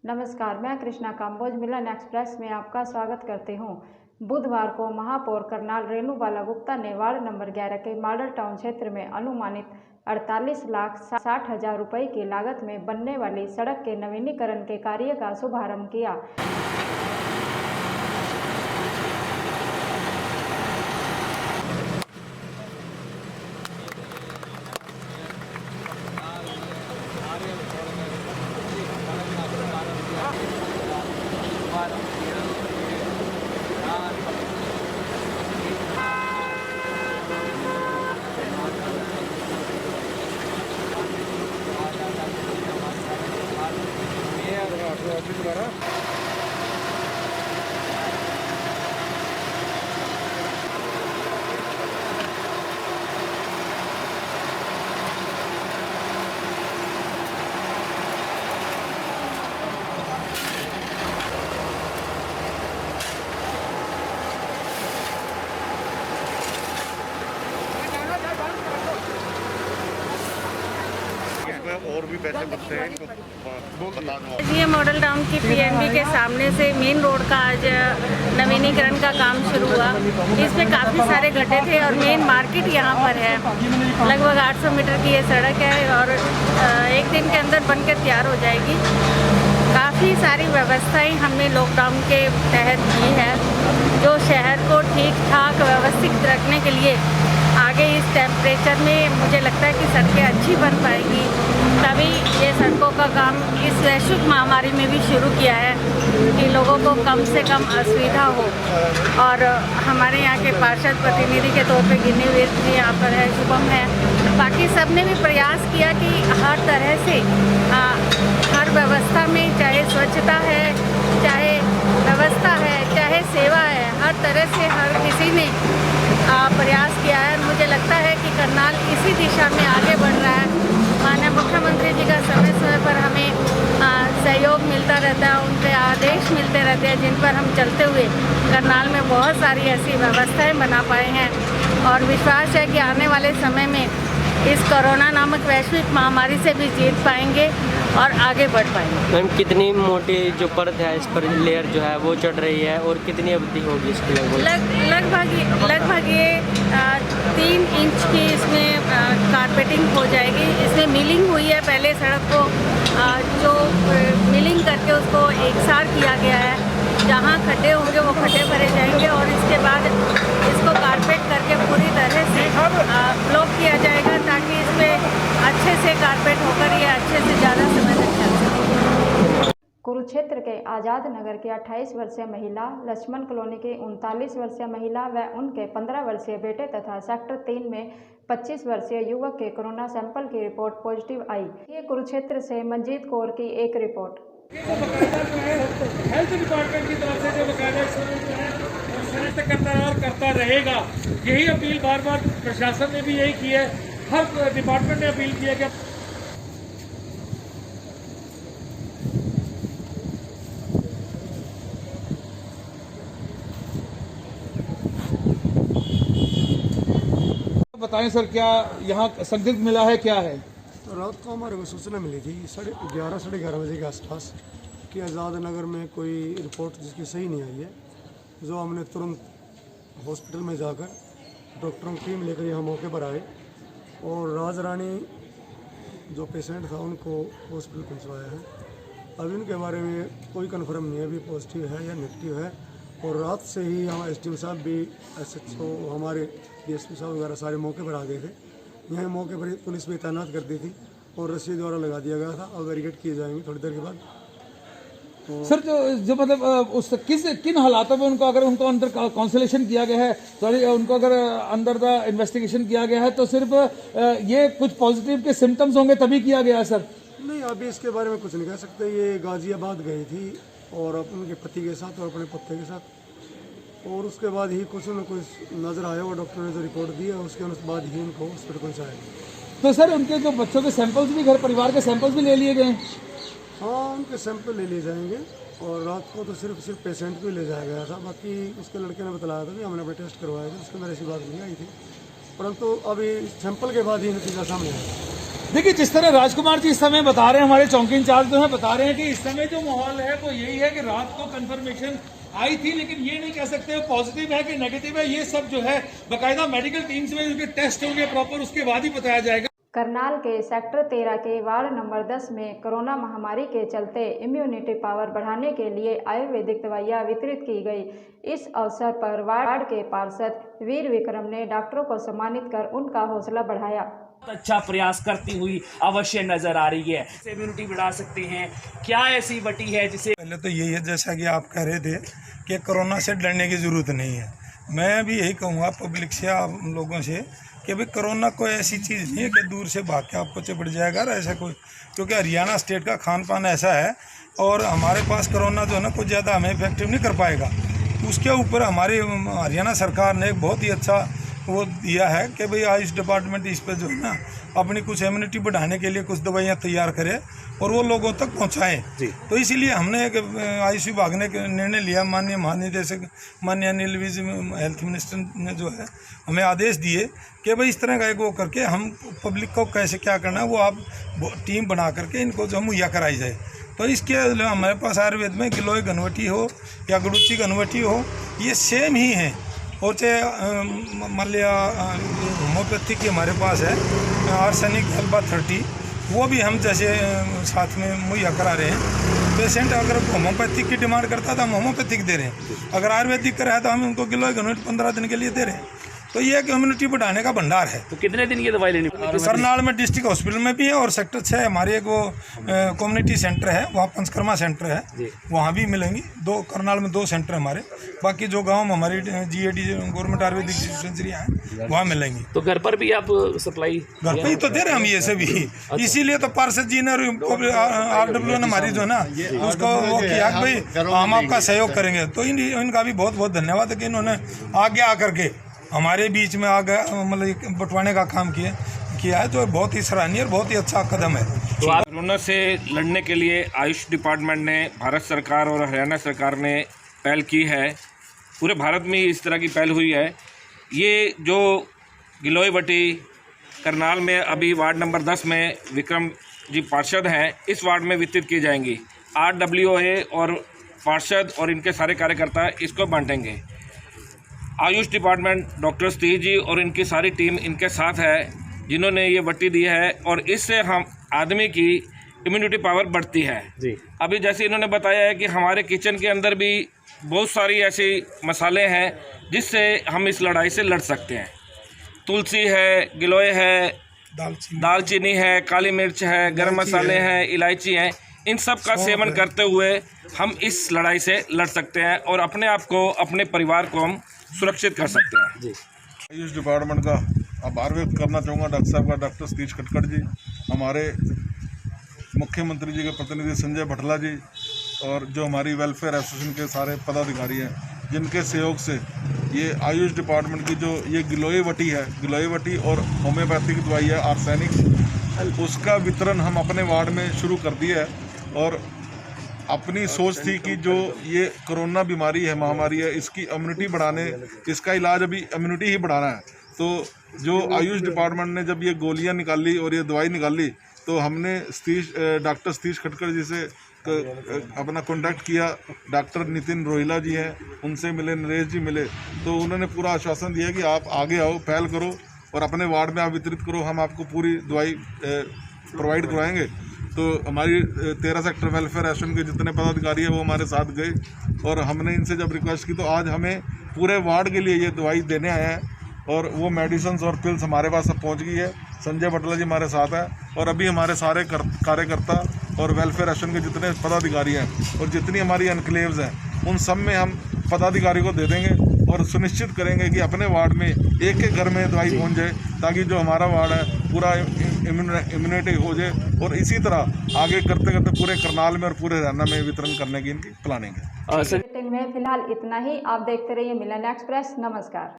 नमस्कार, मैं कृष्णा काम्बोज मिलन एक्सप्रेस में आपका स्वागत करती हूं। बुधवार को महापौर करनाल रेणु बाला गुप्ता ने वार्ड नंबर 11 के मॉडल टाउन क्षेत्र में अनुमानित 48,60,000 रुपये की लागत में बनने वाली सड़क के नवीनीकरण के कार्य का शुभारंभ किया। और भी पैसे बचते हैं इनको बता दो। ये मॉडल टाउन की पीएनबी के सामने से मेन रोड का आज नवीनीकरण का काम शुरू हुआ। इसमें काफ़ी सारे गड्ढे थे और मेन मार्केट यहाँ पर है। लगभग 800 मीटर की ये सड़क है और एक दिन के अंदर बनकर तैयार हो जाएगी। काफ़ी सारी व्यवस्थाएं हमने लॉकडाउन के तहत की है, जो शहर को ठीक ठाक व्यवस्थित रखने के लिए आगे इस टेम्परेचर में मुझे लगता है कि सड़कें अच्छी बन पाएंगी। तभी ये सड़कों का काम इस वैश्विक महामारी में भी शुरू किया है कि लोगों को कम से कम असुविधा हो। और हमारे यहाँ के पार्षद प्रतिनिधि के तौर पे गिनी हुई भी यहाँ पर है, शुभम है, बाकी सब ने भी प्रयास किया कि हर तरह से हर व्यवस्था में, चाहे स्वच्छता है, चाहे व्यवस्था है, चाहे सेवा है, हर तरह से हर किसी ने प्रयास किया है। मुझे लगता है कि करनाल इसी दिशा में आगे बढ़ रहा है। माननीय मुख्यमंत्री जी का समय समय पर हमें सहयोग मिलता रहता है, उनके आदेश मिलते रहते हैं, जिन पर हम चलते हुए करनाल में बहुत सारी ऐसी व्यवस्थाएं बना पाए हैं। और विश्वास है कि आने वाले समय में इस कोरोना नामक वैश्विक महामारी से भी जीत पाएंगे और आगे बढ़ पाएंगे। मैम, कितनी मोटी जो परत है, इस पर लेयर जो है वो चढ़ रही है और कितनी अवधि होगी इसकी? लगभग ये 3 इंच की इसमें कारपेटिंग हो जाएगी। इसमें मिलिंग हुई है, पहले सड़क को जो मिलिंग करके उसको एकसार किया गया है। जहाँ खड्डे होंगे वो खड्डे भरे जाएंगे और इसके बाद इसको कारपेट करके पूरी तरह से ब्लॉक किया जाएगा, ताकि इसमें अच्छे से कारपेट होकर ये अच्छे से ज़्यादा समय तक चल सके। कुरुक्षेत्र के आज़ाद नगर की 28 वर्षीय महिला, लक्ष्मण कॉलोनी की 39 वर्षीय महिला व उनके 15 वर्षीय बेटे तथा सेक्टर 3 में 25 वर्षीय युवक के कोरोना सैंपल की रिपोर्ट पॉजिटिव आई। ये कुरुक्षेत्र से मंजीत कौर की एक रिपोर्ट। हेल्थ डिपार्टमेंट की तरफ से जो बकायदा करता रहेगा, यही अपील बार बार प्रशासन ने भी यही की है, हर डिपार्टमेंट ने अपील की है कि बताएं सर, क्या यहाँ संदिग्ध मिला है, क्या है? तो रात को हमारे को सूचना मिली थी 11:30 साढ़े 11 बजे के आसपास कि आज़ाद नगर में कोई रिपोर्ट जिसकी सही नहीं आई है, जो हमने तुरंत हॉस्पिटल में जाकर डॉक्टरों की टीम लेकर यहाँ मौके पर आए और राज रानी जो पेशेंट था उनको हॉस्पिटल पहुँचवाया है। अभी उनके बारे में कोई कन्फर्म नहीं है अभी पॉजिटिव है या नेगेटिव है। और रात से ही हम एसडीएम साहब भी, एसएचओ, हमारे डीएसपी साहब वगैरह सारे मौके पर आ गए थे। यहाँ मौके पर पुलिस भी तैनात कर दी थी और रस्सी द्वारा लगा दिया गया था और बैरिकेड किए जाएंगे थोड़ी देर के बाद। तो सर, जो मतलब उस किन हालातों में उनको, अगर उनको अंदर काउंसलेशन किया गया है, सॉरी, उनको अगर अंदर द इन्वेस्टिगेशन किया गया है, तो सिर्फ ये कुछ पॉजिटिव के सिम्टम्स होंगे तभी किया गया है सर? नहीं, अभी इसके बारे में कुछ नहीं कह सकते। ये गाजियाबाद गई थी और उनके पति के साथ और अपने पुत्र के साथ, और उसके बाद ही कुछ न कुछ नजर आया और डॉक्टर ने जो रिपोर्ट दी है उसके बाद ही उनको हॉस्पिटल पहुँचाया। तो सर, उनके जो बच्चों के सैंपल्स भी, घर परिवार के सैंपल्स भी ले लिए गए? हाँ, उनके सैंपल ले लिए जाएंगे और रात को तो सिर्फ पेशेंट को ही ले जाया गया था। बाकी उसके लड़के ने बताया था कि हमने अपने टेस्ट करवाए थे, उसके अंदर ऐसी बात नहीं आई थी, परंतु अभी सैंपल के बाद ही नतीजा सामने आया। देखिए, जिस तरह राजकुमार जी इस समय बता रहे हैं, हमारे चौकी इंचार्ज जो है बता रहे हैं कि इस समय जो माहौल है वो यही है कि रात को कंफर्मेशन आई थी, लेकिन ये नहीं कह सकते पॉजिटिव है कि नेगेटिव है। ये सब जो है बाकायदा मेडिकल टीम्स में उनके टेस्ट होंगे प्रॉपर, उसके बाद ही बताया जाएगा। करनाल के सेक्टर 13 के वार्ड नंबर 10 में कोरोना महामारी के चलते इम्यूनिटी पावर बढ़ाने के लिए आयुर्वेदिक दवाइयाँ वितरित की गई। इस अवसर पर वार्ड के पार्षद वीर विक्रम ने डॉक्टरों को सम्मानित कर उनका हौसला बढ़ाया। अच्छा प्रयास करती हुई अवश्य नजर आ रही है। इम्यूनिटी बढ़ा सकते हैं, क्या ऐसी वटी है जिसे? पहले तो यही है, जैसा कि आप कह रहे थे कि कोरोना से डरने की ज़रूरत नहीं है। मैं भी यही कहूँगा पब्लिक से, आप लोगों से, कि भाई कोरोना कोई ऐसी चीज़ नहीं है कि दूर से भाग के आपको चिपट जाएगा और ऐसा कोई, क्योंकि हरियाणा स्टेट का खान पान ऐसा है और हमारे पास कोरोना जो है ना कुछ ज़्यादा हमें इफेक्टिव नहीं कर पाएगा। उसके ऊपर हमारी हरियाणा सरकार ने एक बहुत ही अच्छा वो दिया है कि भाई आयुष डिपार्टमेंट इस पर जो है ना अपनी कुछ इम्यूनिटी बढ़ाने के लिए कुछ दवाइयाँ तैयार करे और वो लोगों तक पहुँचाएँ। तो इसीलिए हमने एक आयुष विभाग ने निर्णय लिया, माननीय महानिदेशक माननीय अनिल विज हेल्थ मिनिस्टर ने जो है हमें आदेश दिए कि भाई इस तरह का एक वो करके हम पब्लिक को कैसे क्या करना है वो आप टीम बना करके इनको जो मुहैया कराई जाए। तो इसके हमारे पास आयुर्वेद में गिलोय घनवटी हो या गुड़ुची घनवटी हो, ये सेम ही हैं। और चाहे मान लिया होम्योपैथिक की हमारे पास है आर्सेनिक अल्फा 30, वो भी हम जैसे साथ में मुहैया करा रहे हैं। पेशेंट अगर होम्योपैथिक की डिमांड करता है तो हम होम्योपैथिक दे रहे हैं, अगर आयुर्वेदिक कर रहा है तो हम उनको गिलोय घनवटी 15 दिन के लिए दे रहे हैं। तो ये एक इम्यूनिटी बढ़ाने का भंडार है। तो कितने दिन की दवाई लेनी पड़ेगी? करनाल में डिस्ट्रिक्ट हॉस्पिटल में भी है और सेक्टर 6 हमारे एक वो कम्युनिटी सेंटर है, वहाँ पंचकर्मा सेंटर है, वहाँ भी मिलेंगी। दो करनाल में 2 सेंटर हमारे, बाकी जो गांव में हमारी GAD गवर्नमेंट आयुर्वेदिक डिस्पेंसरियाँ हैं वहाँ मिलेंगी। तो घर पर भी आप सप्लाई? घर पर ही तो दे रहे हैं हम ये सभी। इसीलिए तो पार्षद जी ने RW ने हमारी जो है ना उसको वो किया कि भाई हम आपका सहयोग करेंगे। तो इनका भी बहुत बहुत धन्यवाद है कि इन्होंने आगे आकर के हमारे बीच में आ गया, मतलब बंटवाने का काम किया है, तो बहुत ही सराहनीय और बहुत ही अच्छा कदम है। तो कोरोना से लड़ने के लिए आयुष डिपार्टमेंट ने, भारत सरकार और हरियाणा सरकार ने पहल की है। पूरे भारत में इस तरह की पहल हुई है। ये जो गिलोय वटी करनाल में अभी वार्ड नंबर 10 में विक्रम जी पार्षद हैं, इस वार्ड में वितरित की जाएंगी। RWA और पार्षद और इनके सारे कार्यकर्ता इसको बांटेंगे। आयुष डिपार्टमेंट डॉक्टर सतीश जी और इनकी सारी टीम इनके साथ है जिन्होंने ये वट्टी दी है और इससे हम आदमी की इम्यूनिटी पावर बढ़ती है जी। अभी जैसे इन्होंने बताया है कि हमारे किचन के अंदर भी बहुत सारी ऐसे मसाले हैं जिससे हम इस लड़ाई से लड़ सकते हैं। तुलसी है, गिलोय है, दालचीनी है, काली मिर्च है, गरम मसाले हैं, इलायची हैं, इन सब का सेवन करते हुए हम इस लड़ाई से लड़ सकते हैं और अपने आप को, अपने परिवार को हम सुरक्षित कर सकते हैं जी। आयुष डिपार्टमेंट का आभार व्यक्त करना चाहूँगा डॉक्टर साहब का, डॉक्टर सतीश खटखड़ जी, हमारे मुख्यमंत्री जी के प्रतिनिधि संजय भटला जी और जो हमारी वेलफेयर एसोसिएशन के सारे पदाधिकारी हैं, जिनके सहयोग से ये आयुष डिपार्टमेंट की जो ये गिलोय वटी है, गिलोय वटी और होम्योपैथिक दवाई है आर्सेनिक, उसका वितरण हम अपने वार्ड में शुरू कर दिया है। और अपनी सोच थी कि जो ये कोरोना बीमारी है, महामारी है, इसकी इम्यूनिटी बढ़ाने, इसका इलाज अभी इम्यूनिटी ही बढ़ाना है। तो जो आयुष डिपार्टमेंट ने जब ये गोलियां निकाली और ये दवाई निकाली तो हमने डॉक्टर सतीश खटखड़ जी से अपना कॉन्टैक्ट किया। डॉक्टर नितिन रोहिला जी हैं, उनसे मिले, नरेश जी मिले, तो उन्होंने पूरा आश्वासन दिया कि आप आगे आओ, पहल करो और अपने वार्ड में आप वितरित करो, हम आपको पूरी दवाई प्रोवाइड करवाएंगे। तो हमारी 13 सेक्टर वेलफेयर एसोसिएशन के जितने पदाधिकारी हैं वो हमारे साथ गए और हमने इनसे जब रिक्वेस्ट की तो आज हमें पूरे वार्ड के लिए ये दवाई देने आए हैं और वो मेडिसिन और पिल्स हमारे पास अब पहुंच गई है। संजय भटला जी हमारे साथ हैं और अभी हमारे सारे कार्यकर्ता और वेलफेयर एसोसिएशन के जितने पदाधिकारी हैं और जितनी हमारी एनक्लेव्स हैं उन सब में हम पदाधिकारी को दे देंगे और सुनिश्चित करेंगे कि अपने वार्ड में एक एक घर में दवाई पहुंच जाए ताकि जो हमारा वार्ड है पूरा इम्यूनिटी हो जाए। और इसी तरह आगे करते करते पूरे करनाल में और पूरे हरियाणा में वितरण करने की इनकी प्लानिंग है। में फिलहाल इतना ही। आप देखते रहिए मिलन एक्सप्रेस। नमस्कार।